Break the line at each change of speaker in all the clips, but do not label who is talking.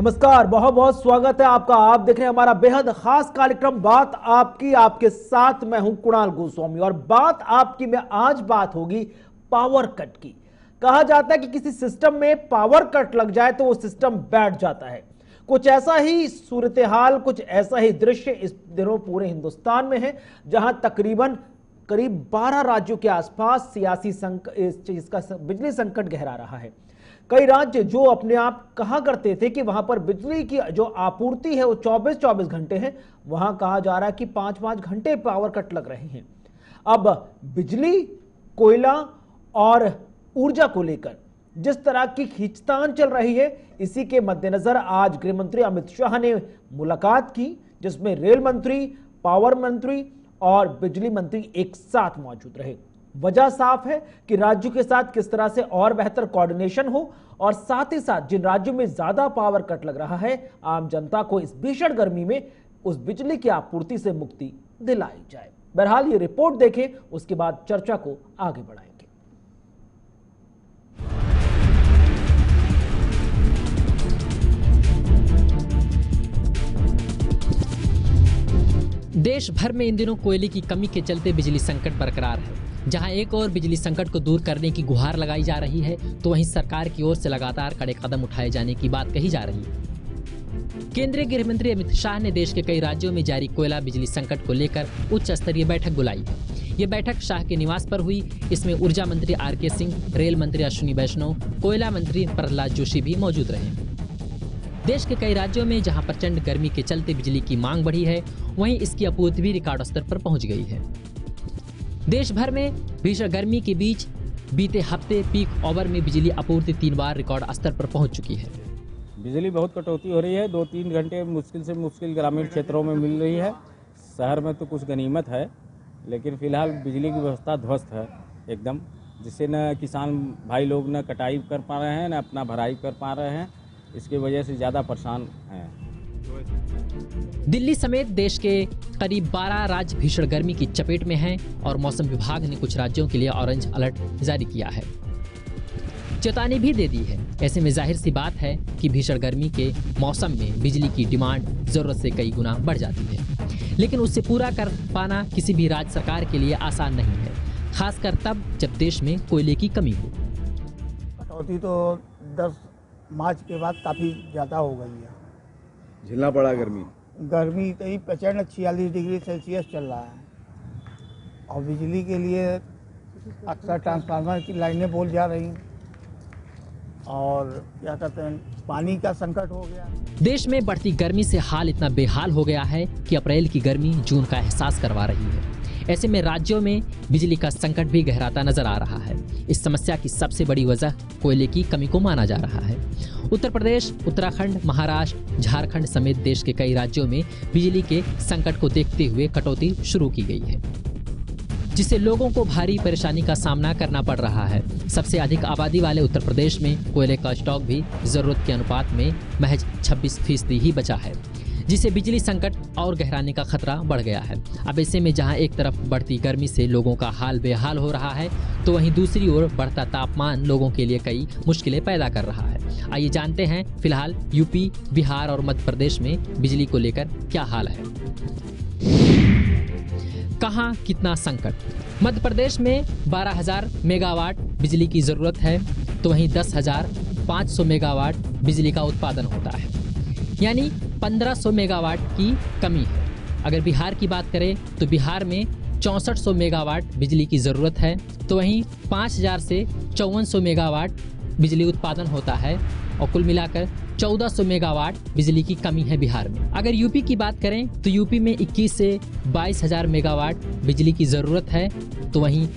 नमस्कार, बहुत बहुत स्वागत है आपका। आप देख रहे हैं हमारा बेहद खास कार्यक्रम बात आपकी, आपके साथ मैं हूं कुणाल गोस्वामी। और बात आपकी में आज बात होगी पावर कट की। कहा जाता है कि किसी सिस्टम में पावर कट लग जाए तो वो सिस्टम बैठ जाता है। कुछ ऐसा ही सूरत हाल, कुछ ऐसा ही दृश्य इस दिनों पूरे हिंदुस्तान में है, जहां तकरीबन करीब 12 राज्यों के आसपास सियासी संकट, इसका बिजली संकट गहरा रहा है। कई राज्य जो अपने आप कहा करते थे कि वहां पर बिजली की जो आपूर्ति है वो 24-24 घंटे है, वहां कहा जा रहा है कि 5-5 घंटे पावर कट लग रहे हैं। अब बिजली, कोयला और ऊर्जा को लेकर जिस तरह की खींचतान चल रही है, इसी के मद्देनजर आज गृह मंत्री अमित शाह ने मुलाकात की, जिसमें रेल मंत्री, पावर मंत्री और बिजली मंत्री एक साथ मौजूद रहे। वजह साफ है कि राज्यों के साथ किस तरह से और बेहतर कोऑर्डिनेशन हो और साथ ही साथ जिन राज्यों में ज्यादा पावर कट लग रहा है, आम जनता को इस भीषण गर्मी में उस बिजली की आपूर्ति से मुक्ति दिलाई जाए। बहरहाल ये रिपोर्ट देखें, उसके बाद चर्चा को आगे बढ़ाएंगे।
देश भर में इन दिनों कोयले की कमी के चलते बिजली संकट बरकरार है। जहां एक और बिजली संकट को दूर करने की गुहार लगाई जा रही है, तो वहीं सरकार की ओर से लगातार कड़े कदम उठाए जाने की बात कही जा रही है। केंद्रीय गृह मंत्री अमित शाह ने देश के कई राज्यों में जारी कोयला बिजली संकट को लेकर उच्च स्तरीय बैठक बुलाई है। ये बैठक शाह के निवास पर हुई। इसमें ऊर्जा मंत्री आर.के. सिंह, रेल मंत्री अश्विनी वैष्णव, कोयला मंत्री प्रहलाद जोशी भी मौजूद रहे। देश के कई राज्यों में जहां प्रचंड गर्मी के चलते बिजली की मांग बढ़ी है, वहीं इसकी आपूर्ति भी रिकॉर्ड स्तर पर पहुंच गई है। देश भर में भीषण गर्मी के बीच बीते हफ्ते पीक आवर में बिजली आपूर्ति 3 बार रिकॉर्ड स्तर पर पहुंच चुकी है।
बिजली बहुत कटौती हो रही है। 2-3 घंटे मुश्किल से मुश्किल ग्रामीण क्षेत्रों में मिल रही है। शहर में तो कुछ गनीमत है, लेकिन फिलहाल बिजली की व्यवस्था ध्वस्त है एकदम, जिससे न किसान भाई लोग न कटाई कर पा रहे हैं, न अपना भराई कर पा रहे हैं। इसकी वजह से ज़्यादा परेशान हैं।
दिल्ली समेत देश के करीब 12 राज्य भीषण गर्मी की चपेट में हैं और मौसम विभाग ने कुछ राज्यों के लिए ऑरेंज अलर्ट जारी किया है, चेतावनी भी दे दी है। ऐसे में जाहिर सी बात है कि भीषण गर्मी के मौसम में बिजली की डिमांड जरूरत से कई गुना बढ़ जाती है, लेकिन उससे पूरा कर पाना किसी भी राज्य सरकार के लिए आसान नहीं है, खासकर तब जब देश में कोयले की कमी हो।
कटौती तो 10 मार्च के बाद काफ़ी ज़्यादा हो गई है।
झेलना पड़ा गर्मी
तो ही प्रचंड 46 डिग्री सेल्सियस चल रहा है और बिजली के लिए अक्सर ट्रांसफार्मर की लाइनें बोल जा रही हैं और क्या कहते हैं, पानी का संकट हो गया।
देश में बढ़ती गर्मी से हाल इतना बेहाल हो गया है कि अप्रैल की गर्मी जून का एहसास करवा रही है। ऐसे में राज्यों में बिजली का संकट भी गहराता नजर आ रहा है। इस समस्या की सबसे बड़ी वजह कोयले की कमी को माना जा रहा है। उत्तर प्रदेश, उत्तराखंड, महाराष्ट्र, झारखंड समेत देश के कई राज्यों में बिजली के संकट को देखते हुए कटौती शुरू की गई है, जिससे लोगों को भारी परेशानी का सामना करना पड़ रहा है। सबसे अधिक आबादी वाले उत्तर प्रदेश में कोयले का स्टॉक भी जरूरत के अनुपात में महज 26% ही बचा है, जिससे बिजली संकट और गहराने का खतरा बढ़ गया है। अब ऐसे में जहां एक तरफ बढ़ती गर्मी से लोगों का हाल बेहाल हो रहा है, तो वहीं दूसरी ओर बढ़ता तापमान लोगों के लिए कई मुश्किलें पैदा कर रहा है। आइए जानते हैं फिलहाल यूपी, बिहार और मध्य प्रदेश में बिजली को लेकर क्या हाल है। कहां कितना संकट? मध्य प्रदेश में 12,000 मेगावाट बिजली की जरूरत है, तो वहीं 10,500 मेगावाट बिजली का उत्पादन होता है, यानी 1,500 मेगावाट की कमी है। अगर बिहार की बात करें तो बिहार में 6400 मेगावाट बिजली की ज़रूरत है, तो वहीं 5000 से 5400 मेगावाट बिजली उत्पादन होता है और कुल मिलाकर 1400 मेगावाट बिजली की कमी है बिहार में। अगर यूपी की बात करें तो यूपी में 21 से 22,000 मेगावाट बिजली की ज़रूरत है, तो वहीं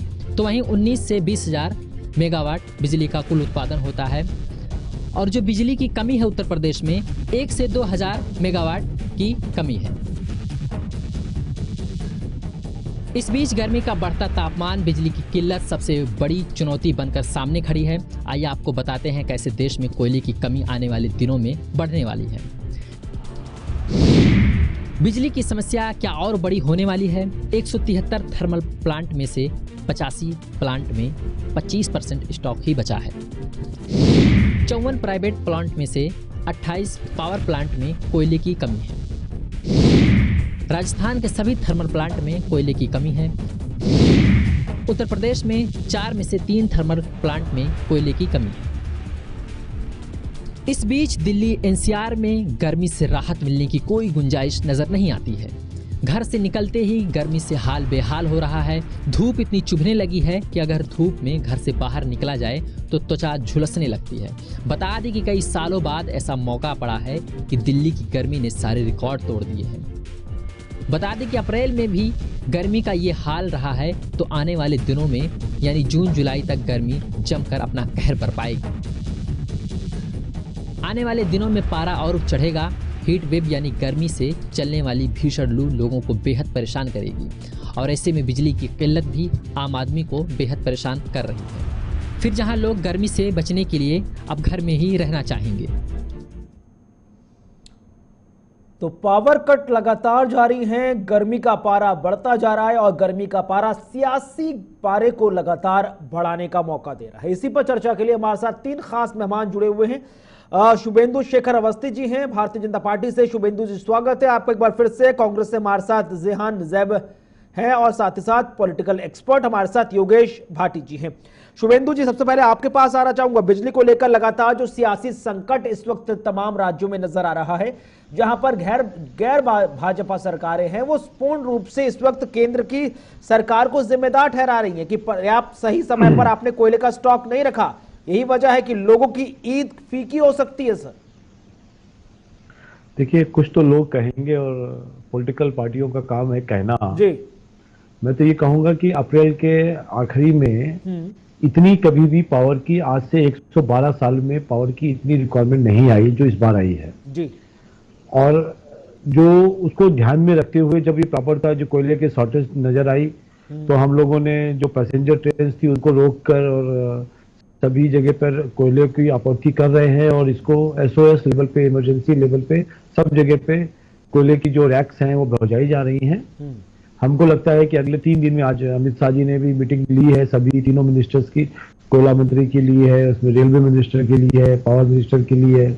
19 से 20,000 मेगावाट बिजली का कुल उत्पादन होता है। और जो बिजली की कमी है उत्तर प्रदेश में 1 से 2,000 मेगावाट की कमी है। इस बीच गर्मी का बढ़ता तापमान, बिजली की किल्लत सबसे बड़ी चुनौती बनकर सामने खड़ी है। आइए आपको बताते हैं कैसे देश में कोयले की कमी आने वाले दिनों में बढ़ने वाली है। बिजली की समस्या क्या और बड़ी होने वाली है। 173 थर्मल प्लांट में से 85 प्लांट में 25% स्टॉक ही बचा है। 54 प्राइवेट प्लांट में से 28 पावर प्लांट में कोयले की कमी है। राजस्थान के सभी थर्मल प्लांट में कोयले की कमी है। उत्तर प्रदेश में 4 में से 3 थर्मल प्लांट में कोयले की कमी है। इस बीच दिल्ली एनसीआर में गर्मी से राहत मिलने की कोई गुंजाइश नजर नहीं आती है। घर से निकलते ही गर्मी से हाल बेहाल हो रहा है। धूप इतनी चुभने लगी है कि अगर धूप में घर से बाहर निकला जाए तो त्वचा झुलसने लगती है। बता दें कि कई सालों बाद ऐसा मौका पड़ा है कि दिल्ली की गर्मी ने सारे रिकॉर्ड तोड़ दिए हैं। बता दें कि अप्रैल में भी गर्मी का ये हाल रहा है, तो आने वाले दिनों में यानी जून जुलाई तक गर्मी जमकर अपना कहर बरपाएगी। आने वाले दिनों में पारा और चढ़ेगा। हीट वेव यानी गर्मी से चलने वाली भीषण लू लोगों को बेहद परेशान करेगी और ऐसे में बिजली की किल्लत भी आम आदमी को बेहद परेशान कर रही है। फिर जहां लोग गर्मी से बचने के लिए अब घर में ही रहना चाहेंगे।
तो पावर कट लगातार जारी हैं, गर्मी का पारा बढ़ता जा रहा है और गर्मी का पारा सियासी पारे को लगातार बढ़ाने का मौका दे रहा है। इसी पर चर्चा के लिए हमारे साथ 3 खास मेहमान जुड़े हुए हैं। शुभेंदु शेखर अवस्थी जी हैं भारतीय जनता पार्टी से। शुभेंदु जी, स्वागत है आपका एक बार फिर से। कांग्रेस से हमारे साथ जिहान जैब हैं और साथ ही साथ पॉलिटिकल एक्सपर्ट हमारे साथ योगेश भाटी जी हैं। शुभेंदु जी, सबसे पहले आपके पास आना चाहूंगा। बिजली को लेकर लगातार जो सियासी संकट इस वक्त तमाम राज्यों में नजर आ रहा है, जहां पर गैर भाजपा सरकारें हैं, वो पूर्ण रूप से इस वक्त केंद्र की सरकार को जिम्मेदार ठहरा रही हैं कि पर्याप्त सही समय पर आपने कोयले का स्टॉक नहीं रखा। यही वजह है कि लोगों की ईद फीकी हो सकती है। सर
देखिए, कुछ तो लोग कहेंगे और पॉलिटिकल पार्टियों का काम है कहना
जी।
मैं तो ये कहूंगा कि अप्रैल के आखिरी में इतनी कभी भी पावर की, आज से 112 साल में पावर की इतनी रिक्वायरमेंट नहीं आई जो इस बार आई है
जी।
और जो उसको ध्यान में रखते हुए जब ये प्रॉपर था, जो कोयले के शॉर्टेज नजर आई, तो हम लोगों ने जो पैसेंजर ट्रेन थी उनको रोक कर और सभी जगह पर कोयले की आपूर्ति कर रहे हैं और इसको SOS लेवल पे, इमरजेंसी लेवल पे सब जगह पे कोयले की जो रैक्स हैं वो पहुंचाई जा रही हैं। हमको लगता है कि अगले 3 दिन में, आज अमित शाह जी ने भी मीटिंग ली है सभी तीनों मिनिस्टर्स की, कोयला मंत्री के लिए है, उसमें रेलवे मिनिस्टर के लिए है, पावर मिनिस्टर के लिए है,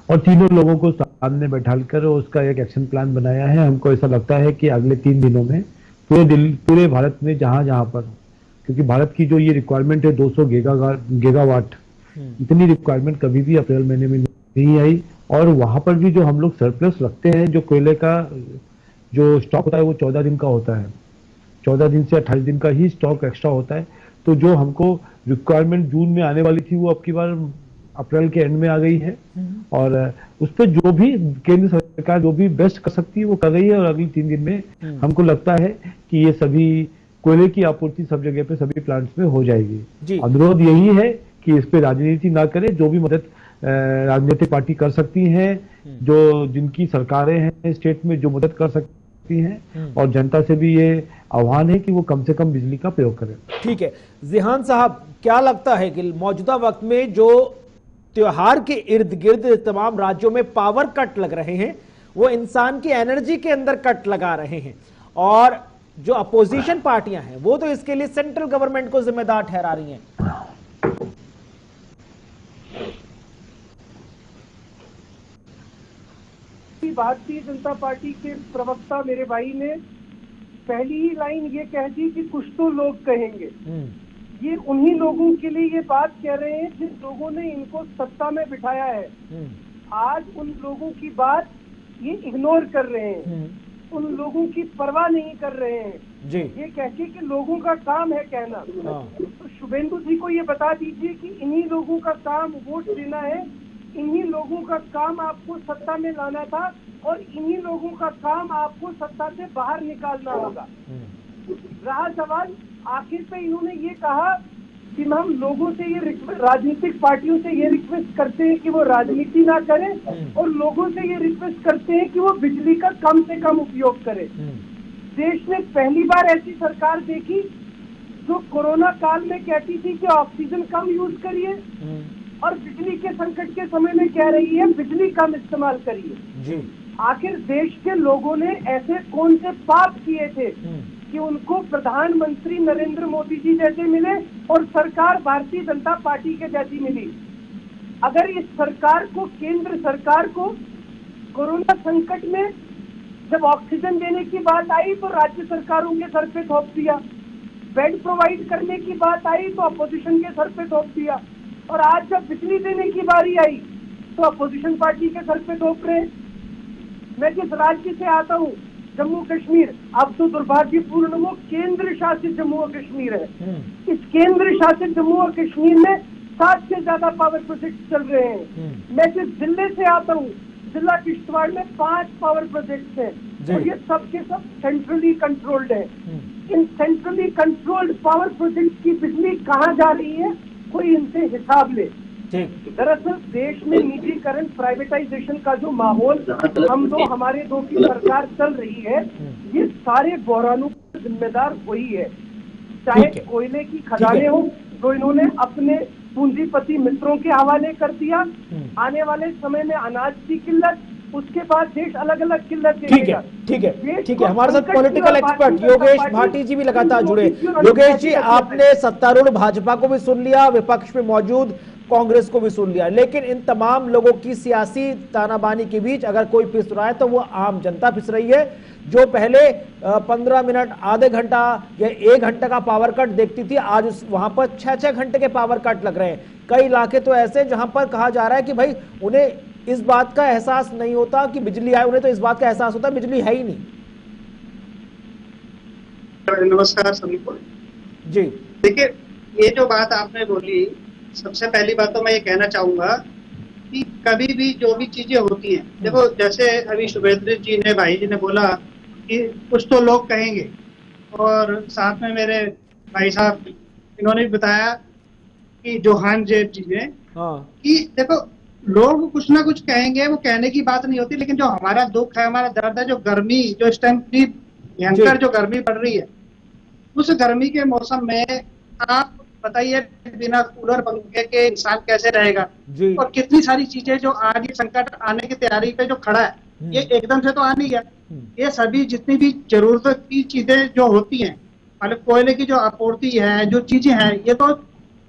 और तीनों लोगों को सामने बैठाकर उसका एक एक्शन प्लान बनाया है। हमको ऐसा लगता है कि अगले 3 दिनों में पूरे भारत में जहां पर, क्योंकि भारत की जो ये रिक्वायरमेंट है 200 गीगावाट, इतनी रिक्वायरमेंट कभी भी अप्रैल महीने में नहीं आई। और वहां पर भी जो हम लोग सरप्लस रखते हैं, जो कोयले का जो स्टॉक होता है वो 14 दिन का होता है, 14 दिन से 28 दिन का ही स्टॉक एक्स्ट्रा होता है। तो जो हमको रिक्वायरमेंट जून में आने वाली थी वो अब की बार अप्रैल के एंड में आ गई है और उस पर जो भी केंद्र सरकार जो भी बेस्ट कर सकती है वो कर रही है। और अगले 3 दिन में हमको लगता है कि ये सभी कोयले की आपूर्ति सब जगह पे, सभी प्लांट्स में हो जाएगी। अनुरोध यही है कि इस पे राजनीति ना करें, जो भी मदद राजनीतिक पार्टी कर सकती हैं, जो जिनकी सरकारें हैं स्टेट में जो मदद कर सकती हैं, और जनता से भी ये आह्वान है कि वो कम से कम बिजली का प्रयोग करें।
ठीक है जिहान साहब, क्या लगता है कि मौजूदा वक्त में जो त्योहार के इर्द गिर्द तमाम राज्यों में पावर कट लग रहे हैं, वो इंसान की एनर्जी के अंदर कट लगा रहे हैं और जो अपोजिशन पार्टियां हैं वो तो इसके लिए सेंट्रल गवर्नमेंट को जिम्मेदार ठहरा रही हैं।
भारतीय जनता पार्टी के प्रवक्ता मेरे भाई ने पहली ही लाइन ये कह दी कि कुछ तो लोग कहेंगे। ये उन्हीं लोगों के लिए ये बात कह रहे हैं जिन लोगों ने इनको सत्ता में बिठाया है। आज उन लोगों की बात ये इग्नोर कर रहे हैं, उन लोगों की परवाह नहीं कर रहे हैं जी। ये कहके कि लोगों का काम है कहना। तो शुभेंदु जी को ये बता दीजिए कि इन्हीं लोगों का काम वोट देना है, इन्हीं लोगों का काम आपको सत्ता में लाना था और इन्हीं लोगों का काम आपको सत्ता से बाहर निकालना होगा। रहा सवाल, आखिर पे इन्होंने ये कहा कि हम लोगों से ये राजनीतिक पार्टियों से ये रिक्वेस्ट करते हैं कि वो राजनीति ना करें और लोगों से ये रिक्वेस्ट करते हैं कि वो बिजली का कम से कम उपयोग करें। देश ने पहली बार ऐसी सरकार देखी जो कोरोना काल में कहती थी कि ऑक्सीजन कम यूज करिए और बिजली के संकट के समय में कह रही है बिजली कम इस्तेमाल करिए। आखिर देश के लोगों ने ऐसे कौन से पाप किए थे कि उनको प्रधानमंत्री नरेंद्र मोदी जी जैसे मिले और सरकार भारतीय जनता पार्टी के जैसी मिली। अगर इस सरकार को, केंद्र सरकार को कोरोना संकट में जब ऑक्सीजन देने की बात आई तो राज्य सरकारों के सर पे थोप दिया, बेड प्रोवाइड करने की बात आई तो अपोजिशन के सर पे थोप दिया, और आज जब बिजली देने की बारी आई तो अपोजिशन पार्टी के सर पे थोप रहे। मैं जिस राज्य से आता हूँ, जम्मू कश्मीर, अब तो दुर्भाग्यपूर्ण वो केंद्र शासित जम्मू और कश्मीर है। इस केंद्र शासित जम्मू और कश्मीर में 7 से ज्यादा पावर प्रोजेक्ट चल रहे हैं। मैं जिस जिले से आता हूँ, जिला किश्तवाड़ में 5 पावर प्रोजेक्ट हैं और ये सब के सब सेंट्रली कंट्रोल्ड है। इन सेंट्रली कंट्रोल्ड पावर प्रोजेक्ट की बिजली कहाँ जा रही है, कोई इनसे हिसाब ले। दरअसल देश में निजीकरण, प्राइवेटाइजेशन का जो माहौल हमारे दो की सरकार चल रही है, ये सारे बहरानों का जिम्मेदार वही है। चाहे कोयले की खदानें हो तो इन्होंने अपने पूंजीपति मित्रों के हवाले कर दिया। आने वाले समय में अनाज की किल्लत, उसके बाद देश अलग अलग किल्लत देगा।
ठीक है। हमारे साथ पॉलिटिकल एक्सपर्ट योगेश भाटी जी भी लगातार जुड़े। योगेश जी, आपने सत्तारूढ़ भाजपा को भी सुन लिया, विपक्ष में मौजूद कांग्रेस को भी सुन लिया, लेकिन इन तमाम लोगों की सियासी तानाबानी के बीच अगर कोई पिस रहा है तो वो आम जनता पिस रही है, जो पहले 15 मिनट, आधे घंटा या 1 घंटे का पावर कट देखती थी, आज वहां पर 6-6 घंटे के पावर कट लग रहे हैं। कई इलाके तो ऐसे जहां पर कहा जा रहा है कि भाई उन्हें इस बात का एहसास नहीं होता कि बिजली आए, उन्हें तो इस बात का एहसास होता है बिजली है ही नहीं।
नमस्कार सभी को।
जी
देखिए, ये जो बात आपने बोली, सबसे पहली बात तो मैं ये कहना चाहूंगा कि कभी भी जो भी चीजें होती हैं, देखो जैसे अभी शुभेंद्र जी ने, भाई जी ने बोला कि कुछ तो लोग कहेंगे, और साथ में मेरे भाई साहब इन्होंने भी बताया कि जोहान जेब जी ने कि देखो लोग कुछ ना कुछ कहेंगे, वो कहने की बात नहीं होती, लेकिन जो हमारा दुख है, हमारा दर्द है, जो गर्मी, जो इस टाइम की भयंकर जो गर्मी पड़ रही है, उस गर्मी के मौसम में आप बताइए बिना कूलर पंखे के इंसान कैसे रहेगा। और कितनी सारी चीजें जो आज ये संकट आने की तैयारी पे जो खड़ा है, ये एकदम से तो आ नहीं गया। ये सभी जितनी भी जरूरत की चीजें जो होती हैं, मतलब कोयले की जो आपूर्ति है, जो चीजें हैं, ये तो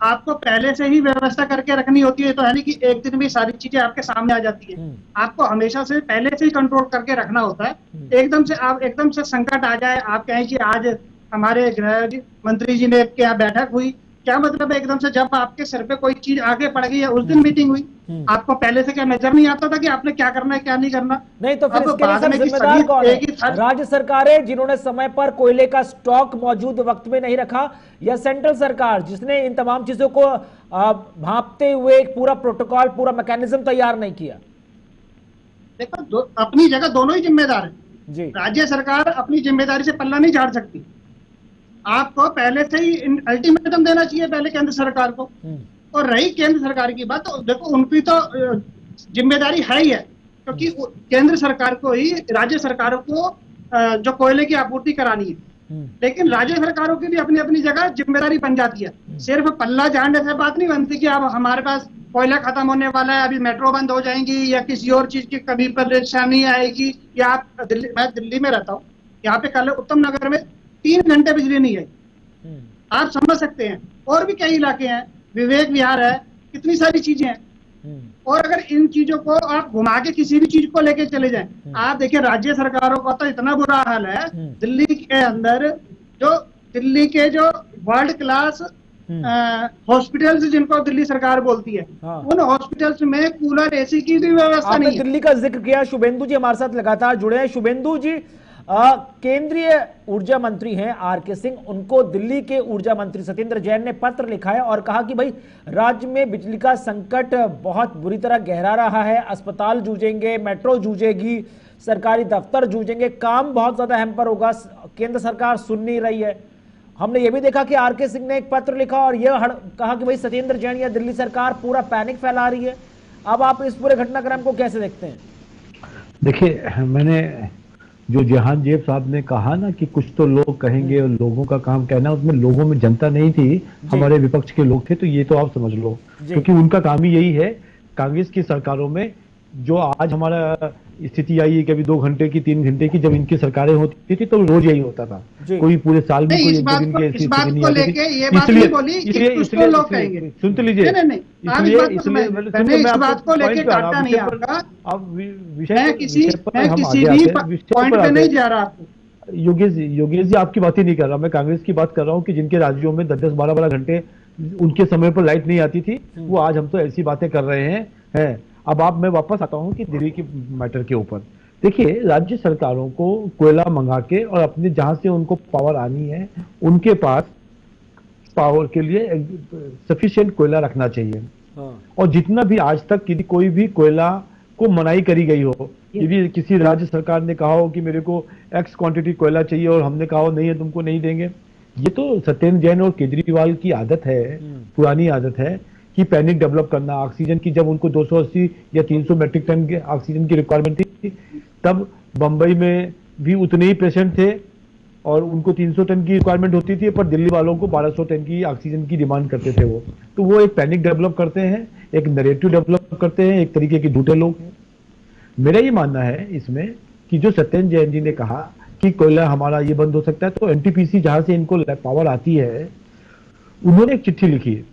आपको पहले से ही व्यवस्था करके रखनी होती है। तो है नहीं कि एक दिन में सारी चीजें आपके सामने आ जाती है, आपको हमेशा से पहले से ही कंट्रोल करके रखना होता है। एकदम से संकट आ जाए, आप कहें कि आज हमारे गृह मंत्री जी ने क्या बैठक हुई, क्या मतलब है एकदम से जब आपके सर पे कोई चीज आगे पड़ गई है, उस दिन मीटिंग हुई, आपको पहले से क्या नजर नहीं आता था कि आपने क्या करना है क्या नहीं करना?
नहीं तो फिर इसके लिए सब जिम्मेदार कौन है? राज्य सरकारें जिन्होंने समय पर कोयले का स्टॉक मौजूद वक्त में नहीं रखा, या सेंट्रल सरकार जिसने इन तमाम चीजों को भांपते हुए एक पूरा प्रोटोकॉल, पूरा मैकेनिज्म तैयार नहीं किया?
देखो, अपनी जगह दोनों ही जिम्मेदार है। राज्य सरकार अपनी जिम्मेदारी से पल्ला नहीं झाड़ सकती। आपको पहले से ही अल्टीमेटम देना चाहिए पहले केंद्र सरकार को। और रही केंद्र सरकार की बात, तो देखो उनकी तो जिम्मेदारी है ही है, क्योंकि केंद्र सरकार को ही राज्य सरकारों को जो कोयले की आपूर्ति करानी है। लेकिन राज्य सरकारों की भी अपनी अपनी जगह जिम्मेदारी बन जाती है। सिर्फ पल्ला झाड़ने से बात नहीं बनती कि अब हमारे पास कोयला खत्म होने वाला है, अभी मेट्रो बंद हो जाएंगी, या किसी और चीज की कभी परेशानी आएगी। या आप मैं दिल्ली में रहता हूँ, यहाँ पे कल उत्तम नगर में 3 घंटे बिजली नहीं आई। आप समझ सकते हैं। और भी कई इलाके हैं, विवेक विहार है, कितनी सारी चीजें हैं। और अगर इन चीजों को आप घुमा के किसी भी चीज को लेके चले जाएं, आप देखिए राज्य सरकारों का तो इतना बुरा हाल है। दिल्ली के अंदर जो दिल्ली के जो वर्ल्ड क्लास हॉस्पिटल्स जिनको दिल्ली सरकार बोलती है, उन हॉस्पिटल्स में कूलर, एसी की भी व्यवस्था नहीं है।
दिल्ली का जिक्र किया, शुभेंदु जी हमारे साथ लगातार जुड़े हैं। शुभेंदु जी, केंद्रीय ऊर्जा मंत्री हैं आर.के. सिंह, उनको दिल्ली के ऊर्जा मंत्री सत्येंद्र जैन ने पत्र लिखा है और कहा कि भाई राज्य में बिजली का संकट बहुत बुरी तरह गहरा रहा है, अस्पताल जूझेंगे, मेट्रो जूझेगी, सरकारी दफ्तर जूझेंगे, काम बहुत ज्यादा हैम्पर होगा, केंद्र सरकार सुन नहीं रही है। हमने ये भी देखा कि आर.के. सिंह ने एक पत्र लिखा और यह कहा कि भाई सत्येंद्र जैन या दिल्ली सरकार पूरा पैनिक फैला रही है। अब आप इस पूरे घटनाक्रम को कैसे देखते हैं?
देखिए, मैंने जो जहान जेब साहब ने कहा ना कि कुछ तो लोग कहेंगे और लोगों का काम कहना, उसमें लोगों में जनता नहीं थी, हमारे विपक्ष के लोग थे। तो ये तो आप समझ लो, क्योंकि उनका काम ही यही है। कांग्रेस की सरकारों में जो आज हमारा स्थिति आई है, कभी 2 घंटे की, 3 घंटे की, जब इनकी सरकारें होती थी तो रोज यही होता था। कोई पूरे साल में
नहीं,
कोई
इस
एक
बात
दिन
को
के
इस बात को लेके ये बात
इसलिए
नहीं बोली कि कुछ तो लोग कहेंगे।
सुनते लीजिए,
नहीं, आप इस बात को मैंने इस बात को लेके काटा नहीं आपका।
अब
मैं किसी भी पॉइंट पे नहीं जा रहा आपको।
योगेश जी आपकी बात ही नहीं कर रहा, मैं कांग्रेस की बात कर रहा हूँ कि जिनके राज्यों में 10-10, 12-12 घंटे उनके समय पर लाइट नहीं आती थी, वो आज हम तो ऐसी बातें कर रहे हैं। अब मैं वापस आता हूँ कि दिल्ली की मैटर के ऊपर। देखिए, राज्य सरकारों को कोयला मंगा के और अपने जहां से उनको पावर आनी है, उनके पास पावर के लिए सफिशिएंट कोयला रखना चाहिए। और जितना भी आज तक यदि कोई भी कोयला को मनाही करी गई हो, यदि किसी राज्य सरकार ने कहा हो कि मेरे को एक्स क्वांटिटी कोयला चाहिए और हमने कहा हो नहीं है, तुमको नहीं देंगे, ये तो सत्येंद्र जैन और केजरीवाल की आदत है, पुरानी आदत है कि पैनिक डेवलप करना। ऑक्सीजन की जब उनको 280 या 300 मैट्रिक टन के ऑक्सीजन की रिक्वायरमेंट थी, तब बंबई में भी उतने ही पेशेंट थे और उनको 300 टन की रिक्वायरमेंट होती थी, पर दिल्ली वालों को 1200 टन की ऑक्सीजन की डिमांड करते थे वो। तो वो एक पैनिक डेवलप करते हैं, एक नैरेटिव डेवलप करते हैं, एक तरीके के झूठे लोग हैं। मेरा ये मानना है इसमें कि जो सत्येंद्र जैन जी ने कहा कि कोयला हमारा ये बंद हो सकता है, तो एनटीपीसी जहां से इनको पावर आती है, उन्होंने एक चिट्ठी लिखी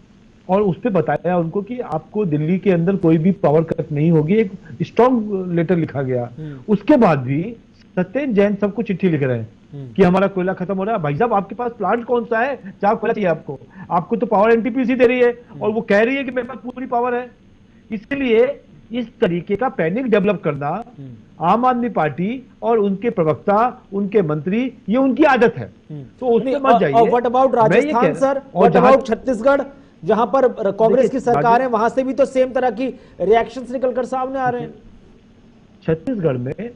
और उस पर बताया उनको कि आपको दिल्ली के अंदर कोई भी पावर कट नहीं होगी, एक स्ट्रॉन्ग लेटर लिखा गया। उसके बाद भी सत्येंद्र जैन सबको चिट्ठी लिख रहे हैं कि हमारा कोयला खत्म हो रहा है। भाई साहब, आपके पास प्लांट कौन सा है जहां कोयला चाहिए आपको तो पावर एनटीपीसी दे रही है और वो कह रही है कि मेरे पास पूरी पावर है। इसलिए इस तरीके का पैनिक डेवलप करना आम आदमी पार्टी और उनके प्रवक्ता, उनके मंत्री, ये उनकी आदत है, तो उसमें मत जाइए।
What about Rajasthan sir, what about Chhattisgarh, जहां पर कांग्रेस की सरकार है, वहां से भी तो सेम तरह की रिएक्शंस निकलकर सामने आ रहे हैं।
छत्तीसगढ़ में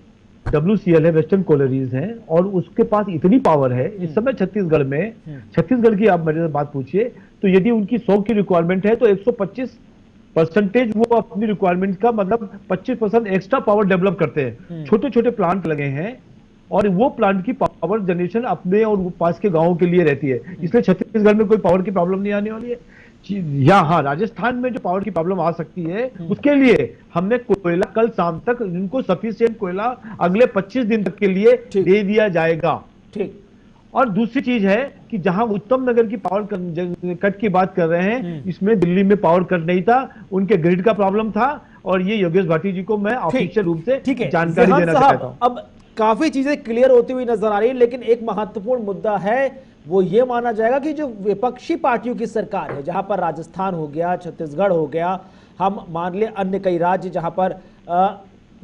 WCL है, वेस्टर्न कोलरीज है, और उसके पास इतनी पावर है इस समय छत्तीसगढ़ में। छत्तीसगढ़ की आप मेरे से बात पूछिए तो यदि उनकी 100 की रिक्वायरमेंट है तो 125% वो अपनी रिक्वायरमेंट का मतलब 25% एक्स्ट्रा पावर डेवलप करते हैं। छोटे छोटे प्लांट लगे हैं और वो प्लांट की पावर जनरेशन अपने और पास के गांवों के लिए रहती है, इसलिए छत्तीसगढ़ में कोई पावर की प्रॉब्लम नहीं आने वाली है। या हाँ, राजस्थान में जो पावर की प्रॉब्लम आ सकती है, उसके लिए हमने कोयला कल शाम तक इनको सफिशिएंट कोयला अगले 25 दिन तक के लिए दे दिया जाएगा।
ठीक।
और दूसरी चीज है कि जहां उत्तम नगर की पावर कट की बात कर रहे हैं, इसमें दिल्ली में पावर कट नहीं था, उनके ग्रिड का प्रॉब्लम था, और ये योगेश भाटी जी को मैं ऑफिशियल रूप से जानकारी देना चाहता हूं।
अब काफी चीजें क्लियर होती हुई नजर आ रही है, लेकिन एक महत्वपूर्ण मुद्दा है, वो ये माना जाएगा कि जो विपक्षी पार्टियों की सरकार है, जहां पर राजस्थान हो गया, छत्तीसगढ़ हो गया, हम मान ले अन्य कई राज्य जहां पर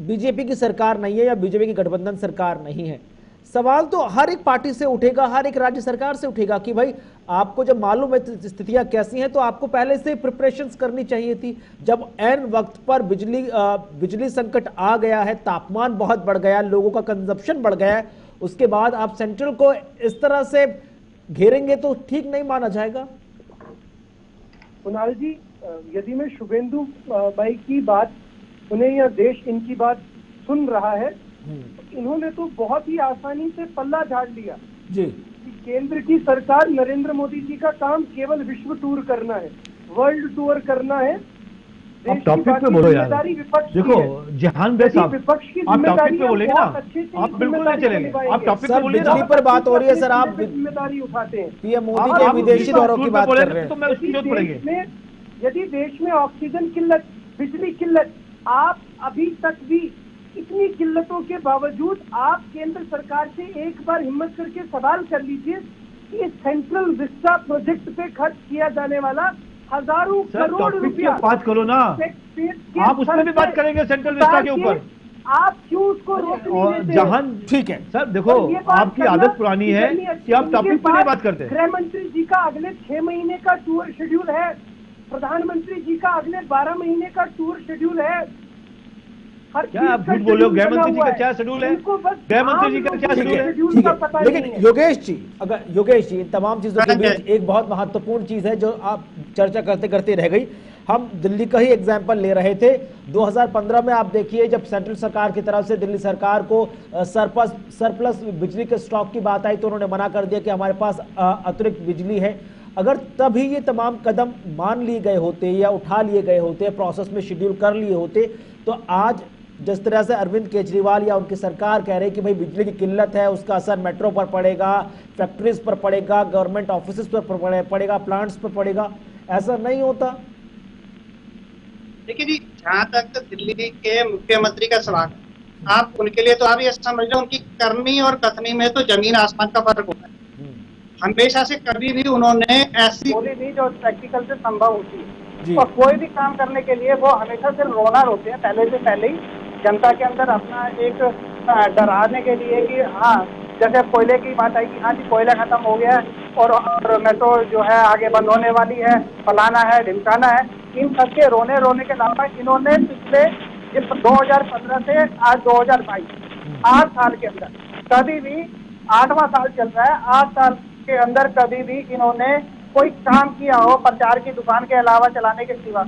बीजेपी की सरकार नहीं है या बीजेपी की गठबंधन सरकार नहीं है, सवाल तो हर एक पार्टी से उठेगा, हर एक राज्य सरकार से उठेगा कि भाई आपको जब मालूम है स्थितियां कैसी हैं तो आपको पहले से प्रिपरेशंस करनी चाहिए थी। जब एन वक्त पर बिजली संकट आ गया है, तापमान बहुत बढ़ गया, लोगों का कंजप्शन बढ़ गया है, उसके बाद आप सेंट्रल को इस तरह से घेरेंगे तो ठीक नहीं माना जाएगा।
कुणाल जी, यदि मैं शुभेंदु भाई की बात सुने या देश इनकी बात सुन रहा है, इन्होंने तो बहुत ही आसानी से पल्ला झाड़ लिया
जी
कि केंद्र की सरकार नरेंद्र मोदी जी का काम केवल विश्व टूर करना है, वर्ल्ड टूर करना है।
आप टॉपिक पे बोलो यार। देखो जहान भाई साहब, आप टॉपिक पे बोलेंगे ना, आप बिल्कुल नहीं चलेंगे। आप टॉपिक पे बोलिए।
बिजली पर बात हो रही है सर, आप
जिम्मेदारी उठाते हैं।
पीएम मोदी के विदेशी दौरों की बात कर रहे हैं,
तो मैं उसकी जरूरत पड़ेगी।
यदि देश में ऑक्सीजन किल्लत, बिजली किल्लत, आप अभी तक भी इतनी किल्लतों के बावजूद आप केंद्र सरकार से एक बार हिम्मत करके सवाल कर लीजिए कि इस सेंट्रल विस्टा प्रोजेक्ट पे खर्च किया जाने वाला हजारों करोड़ रुपया,
बात करो ना, आप उसमें भी बात करेंगे सेंट्रल विस्टा के ऊपर,
आप क्यों उसको रोक नहीं देते?
जहान ठीक है सर, देखो आपकी आदत पुरानी है कि आप टॉपिक पे नहीं बात करते।
गृह मंत्री जी का अगले 6 महीने का टूर शेड्यूल है, प्रधानमंत्री जी का अगले 12 महीने का टूर शेड्यूल है।
क्या आप झूठ बोल रहे हो? गृह मंत्री जी का क्या शेड्यूल है? गृह मंत्री जी का क्या शेड्यूल है?
ठीक है, लेकिन योगेश जी, अगर योगेश जी, इन तमाम चीजों के बीच एक बहुत महत्वपूर्ण चीज है जो आप चर्चा करते करते रह गई। हम दिल्ली का ही एग्जाम्पल ले रहे थे। 2015 में आप देखिए, जब सेंट्रल सरकार की तरफ से दिल्ली सरकार को सरप्लस बिजली के स्टॉक की बात आई तो उन्होंने मना कर दिया कि हमारे पास अतिरिक्त बिजली है। अगर तभी ये तमाम कदम मान लिए गए होते या उठा लिए गए होते, प्रोसेस में शेड्यूल कर लिए होते, तो आज जिस तरह से अरविंद केजरीवाल या उनकी सरकार कह रही है कि भाई बिजली की किल्लत है, उसका असर मेट्रो पर पड़ेगा, फैक्ट्रीज पर पड़ेगा, गवर्नमेंट ऑफिस पर पड़ेगा, प्लांट्स पर पड़ेगा, ऐसा नहीं होता?
देखिए जी, जहाँ तक दिल्ली के मुख्यमंत्री का सवाल है, आप उनके लिए तो आप ये समझ लो उनकी करनी और कथनी में तो जमीन आसमान का फर्क होता है। हमेशा से कभी भी उन्होंने ऐसी बोली नहीं जो प्रैक्टिकल से संभव होती है, और कोई भी काम करने के लिए वो हमेशा सिर्फ रोना रोते हैं पहले से पहले ही जनता के अंदर अपना एक डराने के लिए कि हाँ, जैसे कोयले की बात आई कि हाँ जी कोयला खत्म हो गया है और मेट्रो जो है आगे बंद होने वाली है, फलाना है, ढिमकाना है। इन सबके रोने के अलावा इन्होंने पिछले 2015 से आज 2022 8 साल के अंदर कभी भी, 8वां साल चल रहा है, 8 साल के अंदर कभी भी इन्होंने कोई काम किया हो प्रचार की दुकान के अलावा चलाने के सिवा,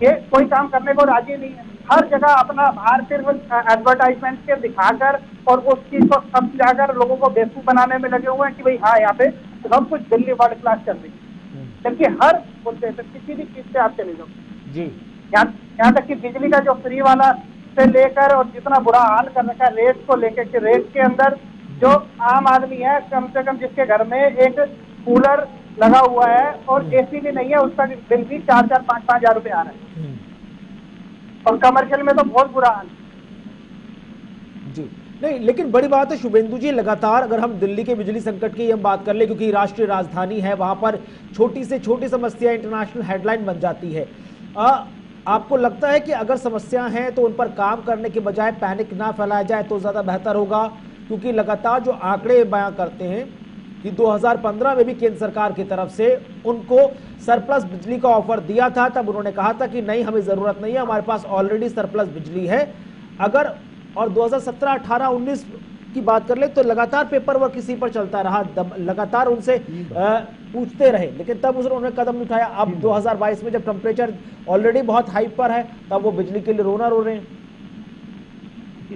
ये कोई काम करने को राजी नहीं है। हर जगह अपना बाहर सिर्फ एडवर्टाइजमेंट के दिखाकर और उस चीज को समझाकर लोगों को बेवकूफ बनाने में लगे हुए हैं कि भाई हाँ यहाँ पे सब कुछ दिल्ली वर्ल्ड क्लास चल रही है, जबकि हर मुद्दे से किसी भी चीज से आप चले जाओ जी, यहाँ तक कि बिजली का जो फ्री वाला से लेकर और जितना बुरा हाल कर रखा है रेट को लेकर के, रेट के अंदर जो आम आदमी है कम से कम जिसके घर में एक कूलर लगा हुआ है और एसी भी नहीं है, उसका बिल भी 4-5 हजार रुपए आ रहा है, और कमर्शियल में तो बहुत बुरा हाल
जी। नहीं, लेकिन बड़ी बात है शुभेंदु जी, लगातार अगर हम दिल्ली के बिजली संकट की हम बात कर ले, क्योंकि राष्ट्रीय राजधानी है, वहां पर छोटी से छोटी समस्या इंटरनेशनल हेडलाइन बन जाती है। आपको लगता है कि अगर समस्या है तो उन पर काम करने के बजाय पैनिक ना फैलाया जाए तो ज्यादा बेहतर होगा? क्योंकि लगातार जो आंकड़े बयां करते हैं कि 2015 में भी केंद्र सरकार की तरफ से उनको सरप्लस बिजली का ऑफर दिया था, तब उन्होंने कहा था कि नहीं, हमें जरूरत नहीं है, हमारे पास ऑलरेडी सरप्लस बिजली है। अगर और 2017, 18, 19 की बात कर ले तो लगातार पेपर वर्क इसी पर चलता रहा, लगातार उनसे पूछते रहे, लेकिन तब उन्होंने कदम नहीं उठाया। अब 2022 में जब टेम्परेचर ऑलरेडी बहुत हाई पर है, तब वो बिजली के लिए रोना रो रहे हैं।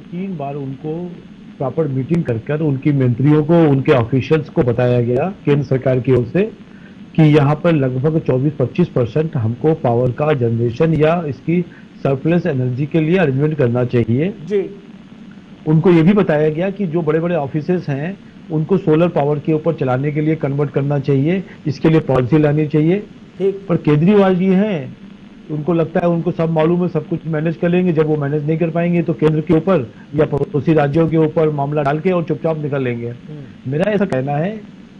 3 बार उनको प्रॉपर मीटिंग कर उनकी मंत्रियों को, उनके ऑफिशियल्स को बताया गया केंद्र सरकार की ओर से कि यहाँ पर लगभग 24-25% हमको पावर का जनरेशन या इसकी सरप्लस एनर्जी के लिए अरेंजमेंट करना चाहिए
जी।
उनको ये भी बताया गया कि जो बड़े बड़े ऑफिसेस हैं उनको सोलर पावर के ऊपर चलाने के लिए कन्वर्ट करना चाहिए, इसके लिए पॉलिसी लानी चाहिए।
ठीक।
पर केजरीवाल जी हैं, उनको लगता है उनको सब मालूम है, सब कुछ मैनेज कर लेंगे। जब वो मैनेज नहीं कर पाएंगे तो केंद्र के ऊपर या पड़ोसी राज्यों के ऊपर मामला डाल के और चुपचाप निकल लेंगे। मेरा ऐसा कहना है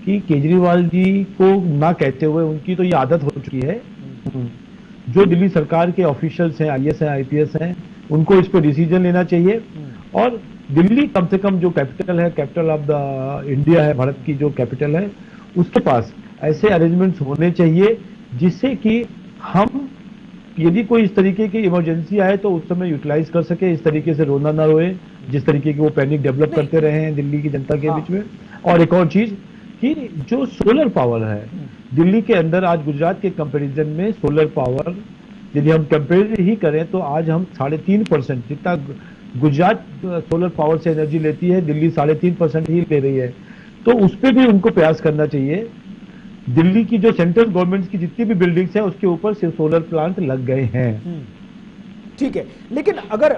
कि केजरीवाल जी को ना कहते हुए उनकी तो ये आदत हो चुकी है। जो दिल्ली सरकार के ऑफिशियल्स हैं, IAS हैं, IPS हैं, उनको इस पर डिसीजन लेना चाहिए। और दिल्ली कम से कम जो कैपिटल है, कैपिटल ऑफ द इंडिया है, भारत की जो कैपिटल है, उसके पास ऐसे अरेंजमेंट्स होने चाहिए जिससे कि हम यदि कोई इस तरीके की इमरजेंसी आए तो उस समय यूटिलाइज कर सके, इस तरीके से रोना ना रोए जिस तरीके की वो पैनिक डेवलप करते रहे हैं दिल्ली की जनता के बीच में। और एक और चीज कि जो सोलर पावर है दिल्ली के अंदर, आज गुजरात के कंपैरिजन में सोलर पावर यदि हम कंपेयर ही करें तो आज हम 3.5% जितना गुजरात सोलर पावर से एनर्जी लेती है, दिल्ली 3.5% ही ले रही है। तो उस पर भी उनको प्रयास करना चाहिए। दिल्ली की जो सेंट्रल गवर्नमेंट की जितनी भी बिल्डिंग्स हैं उसके ऊपर सिर्फ सोलर प्लांट लग गए हैं।
ठीक है, लेकिन अगर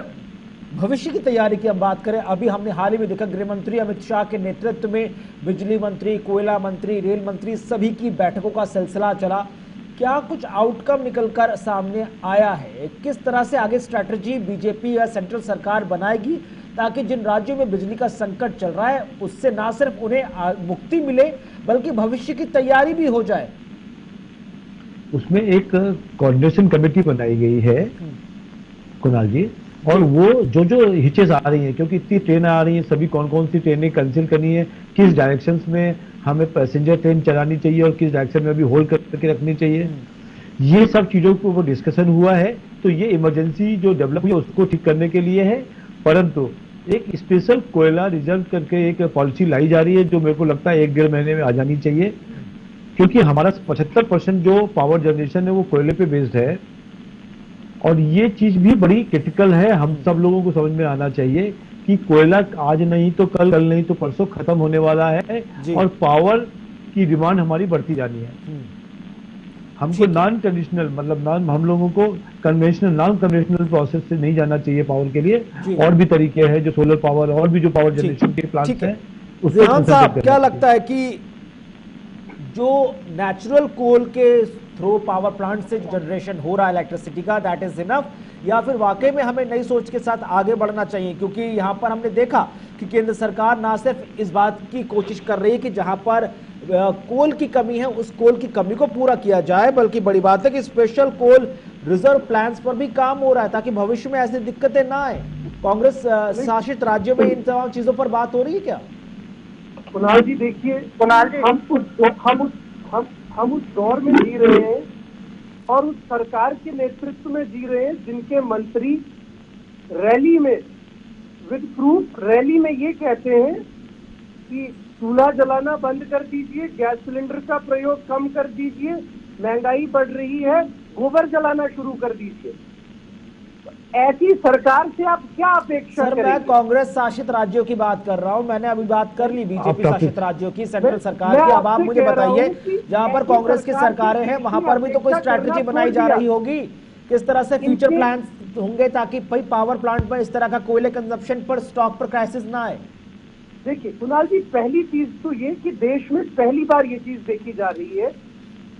भविष्य की तैयारी की हम बात करें, अभी हमने हाल ही में देखा गृह मंत्री अमित शाह के नेतृत्व में बिजली मंत्री, कोयला मंत्री, रेल मंत्री सभी की बैठकों का सिलसिला चला। क्या कुछ आउटकम निकलकर सामने आया है? किस तरह से आगे स्ट्रैटेजी बीजेपी या सेंट्रल सरकार बनाएगी ताकि जिन राज्यों में बिजली का संकट चल रहा है उससे ना सिर्फ उन्हें मुक्ति मिले बल्कि भविष्य की तैयारी भी हो जाए?
उसमें एक कोऑर्डिनेशन कमेटी बनाई गई है कुणाल जी, और वो जो हिचेस आ रही हैं, क्योंकि इतनी ट्रेन आ रही हैं, सभी कौन कौन सी ट्रेनें कैंसिल करनी है, किस डायरेक्शंस में हमें पैसेंजर ट्रेन चलानी चाहिए और किस डायरेक्शन में अभी होल्ड करके रखनी चाहिए, ये सब चीजों को वो डिस्कशन हुआ है। तो ये इमरजेंसी जो डेवलप हुई है उसको ठीक करने के लिए है, परंतु एक स्पेशल कोयला रिजर्व करके एक पॉलिसी लाई जा रही है जो मेरे को लगता है 1-1.5 महीने में आ जानी चाहिए, क्योंकि हमारा 75% जो पावर जनरेशन है वो कोयले पे बेस्ड है। और ये चीज भी बड़ी क्रिटिकल है, हम सब लोगों को समझ में आना चाहिए कि कोयला आज नहीं तो कल नहीं तो परसों खत्म होने वाला है और पावर की डिमांड हमारी बढ़ती जानी है। हमको नॉन ट्रेडिशनल मतलब हम लोगों को कन्वेंशनल नॉन कन्वेंशनल प्रोसेस से नहीं जाना चाहिए पावर के लिए। और भी तरीके हैं जो सोलर पावर और भी जो पावर जनरेशन के प्लांट्स हैं उससे
साहब क्या लगता है कि जो नेचुरल कोल के थ्रू पावर प्लांट से जनरेशन हो रहा है इलेक्ट्रिसिटी का, दैट इज इनफ, या फिर वाकई में हमें नई सोच के साथ आगे बढ़ना चाहिए? क्योंकि यहाँ पर हमने देखा कि केंद्र सरकार ना सिर्फ इस बात की कोशिश कर रही है कि जहां पर कोल की कमी है उस कोल की कमी को पूरा किया जाए, बल्कि बड़ी बात है कि स्पेशल कोल रिजर्व प्लान्स पर भी काम हो रहा है ताकि भविष्य में ऐसी दिक्कतें ना आए। कांग्रेस शासित राज्यों में इन तमाम चीजों पर बात हो रही है क्या?
कुणाल जी देखिए, कुणाल जी हम उस दौर में जी रहे हैं और उस सरकार के नेतृत्व में जी रहे हैं जिनके मंत्री रैली में विद प्रूफ रैली में ये कहते हैं कि चूल्हा जलाना बंद कर दीजिए, गैस सिलेंडर का प्रयोग कम कर दीजिए, महंगाई बढ़ रही है, गोबर जलाना शुरू कर दीजिए। ऐसी सरकार से आप क्या अपेक्षा करेंगे?
मैं कांग्रेस शासित राज्यों की बात कर रहा हूं, मैंने अभी बात कर ली बीजेपी शासित राज्यों की, सेंट्रल सरकार की। अब आप मुझे बताइए जहां पर कांग्रेस की सरकारें हैं वहां पर भी तो कोई स्ट्रैटेजी बनाई जा रही होगी, किस तरह से फ्यूचर प्लान होंगे ताकि भाई पावर प्लांट में इस तरह का कोयले कंजप्शन पर स्टॉक पर क्राइसिस ना आए?
देखिए कुणाल जी, पहली चीज तो ये कि देश में पहली बार ये चीज देखी जा रही है,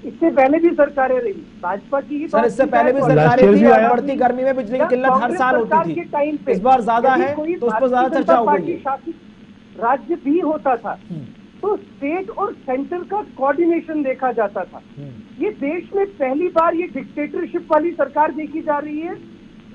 इससे पहले भी सरकारें रही, भाजपा की ही
सर इससे पहले भी सरकारें थी और बढ़ती गर्मी में बिजली की किल्लत हर साल होती थी, इस बार ज्यादा है तो उस पर ज्यादा चर्चा हो गई है।
राज्य भी होता था तो स्टेट और सेंटर का कोऑर्डिनेशन देखा जाता था। ये देश में पहली बार ये डिक्टेटरशिप वाली सरकार देखी जा रही है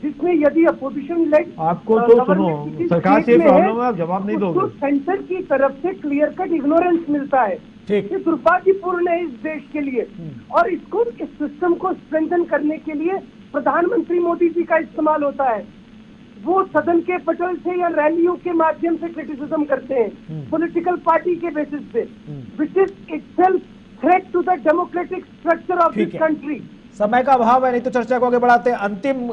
जिसमें यदि अपोजिशन लेड
आपको तो सुनो सरकार से प्रॉब्लम है, आप जवाब नहीं दोगे।
सेंटर की तरफ से क्लियर कट इग्नोरेंस मिलता है, ये दुर्भाग्यपूर्ण है इस देश के लिए। और इसको इस सिस्टम को स्ट्रेंथन करने के लिए प्रधानमंत्री मोदी जी का इस्तेमाल होता है। वो सदन के पटल से या रैलियों के माध्यम से क्रिटिसिज्म करते हैं पॉलिटिकल पार्टी के बेसिस पे, which is itself threat to the democratic structure of this country.
समय का अभाव है, नहीं तो चर्चा को आगे बढ़ाते हैं। अंतिम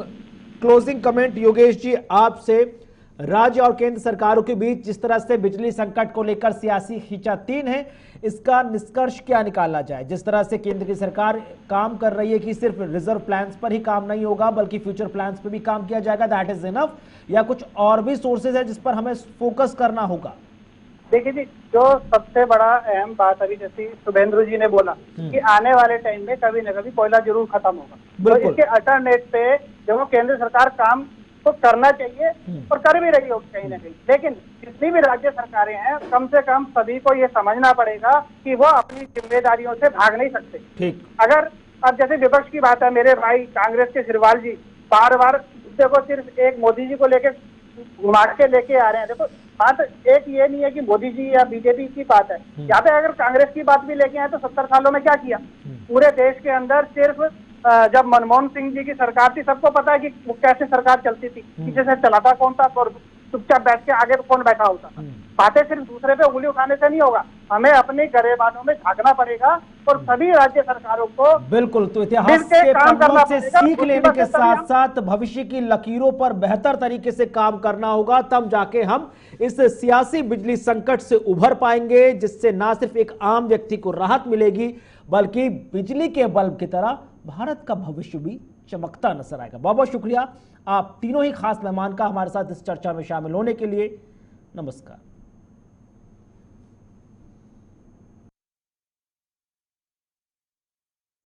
क्लोजिंग कमेंट योगेश जी आपसे, राज्य और केंद्र सरकारों के बीच जिस तरह से बिजली संकट को लेकर सियासी खींचातान है, इसका निष्कर्ष क्या निकाला जाए? जिस तरह से केंद्र की सरकार काम कर रही है कि सिर्फ रिजर्व प्लान्स पर ही काम नहीं होगा बल्कि फ्यूचर प्लान्स पर भी काम किया जाएगा, दैट इज इनफ, या कुछ और भी सोर्सेज है जिस पर हमें फोकस करना होगा?
देखिए जी, जो सबसे बड़ा अहम बात अभी जैसे शुभेंद्र जी ने बोला कि आने वाले टाइम में कभी न कभी कोयला जरूर खत्म होगा, तो इसके अल्टरनेट पे जो केंद्र सरकार काम तो करना चाहिए और कर भी रही होगी कहीं ना कहीं। लेकिन जितनी भी राज्य सरकारें हैं कम से कम सभी को ये समझना पड़ेगा कि वो अपनी जिम्मेदारियों से भाग नहीं सकते।
ठीक।
अगर अब जैसे विपक्ष की बात है, मेरे भाई कांग्रेस के सिरवाल जी बार बार देखो सिर्फ एक मोदी जी को लेके घुमा के लेके आ रहे हैं। देखो बात एक ये नहीं है कि मोदी जी या बीजेपी की बात है, यहाँ पे अगर कांग्रेस की बात भी लेके आए तो 70 सालों में क्या किया पूरे देश के अंदर। सिर्फ जब मनमोहन सिंह जी की सरकार थी सबको पता है कि कैसे सरकार चलती थी, पीछे से चलाता कौन था और चुपचाप बैठ के आगे कौन बैठा होता था। बातें सिर्फ दूसरे पे उंगली उठाने से नहीं होगा, हमें अपने गरेबानों में झांकना पड़ेगा और सभी राज्य सरकारों को
बिल्कुल तो इतिहास के पन्नों से सीख लेने के साथ साथ भविष्य की लकीरों पर बेहतर तरीके से काम करना होगा, तब जाके हम इस सियासी बिजली संकट से उभर पाएंगे, जिससे ना सिर्फ एक आम व्यक्ति को राहत मिलेगी बल्कि बिजली के बल्ब की तरह भारत का भविष्य भी चमकता नजर आएगा। बहुत बहुत शुक्रिया आप तीनों ही खास मेहमान का हमारे साथ इस चर्चा में शामिल होने के लिए। नमस्कार।